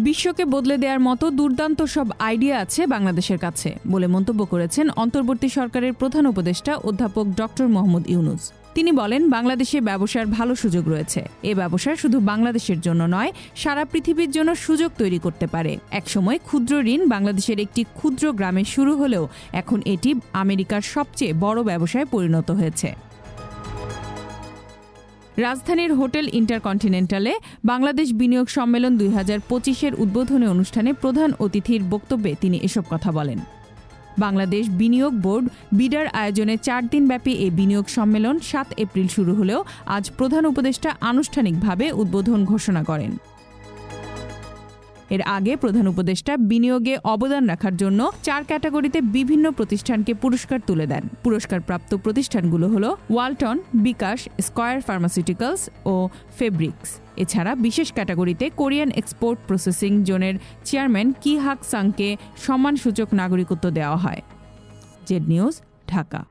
বিশ্বকে বদলে দেওয়ার মতো দুর্দান্ত সব আইডিয়া আছে বাংলাদেশের কাছে বলে মন্তব্য করেছেন অন্তর্বর্তী সরকারের প্রধান উপদেষ্টা অধ্যাপক ডক্টর মোহাম্মদ ইউনূস। তিনি বলেন, বাংলাদেশে ব্যবসার ভালো সুযোগ রয়েছে। এ ব্যবসা শুধু বাংলাদেশের জন্য নয়, সারা পৃথিবীর জন্য সুযোগ তৈরি করতে পারে। একসময় ক্ষুদ্র ঋণ বাংলাদেশের একটি ক্ষুদ্র গ্রামে শুরু হলেও এখন এটি আমেরিকার সবচেয়ে বড় ব্যবসায় পরিণত হয়েছে। রাজধানীর হোটেল ইন্টারকন্টিনেন্টালে বাংলাদেশ বিনিয়োগ সম্মেলন 2025-এর উদ্বোধনী অনুষ্ঠানে প্রধান অতিথির বক্তব্যে তিনি এসব কথা বলেন। বাংলাদেশ বিনিয়োগ বোর্ড বিডার আয়োজনে 4 দিনব্যাপী এই বিনিয়োগ সম্মেলন 7 এপ্রিল শুরু হলেও আজ প্রধান উপদেষ্টা আনুষ্ঠানিকভাবে উদ্বোধন ঘোষণা করেন। এর আগে প্রধান উপদেষ্টা বিনিয়োগে অবদান রাখার জন্য 4 ক্যাটাগরিতে বিভিন্ন প্রতিষ্ঠানকে পুরস্কার তুলে দেন। পুরস্কারপ্রাপ্ত প্রতিষ্ঠানগুলো হলো ওয়ালটন, বিকাশ, স্কয়ার ফার্মাসিউটিক্যালস ও ফেব্রিক্স। এছাড়া বিশেষ ক্যাটাগরিতে কোরিয়ান এক্সপোর্ট প্রসেসিং জোনের চেয়ারম্যান কি হাক সাংকে সম্মানসূচক নাগরিকত্ব দেওয়া হয়। Z news, Dhaka.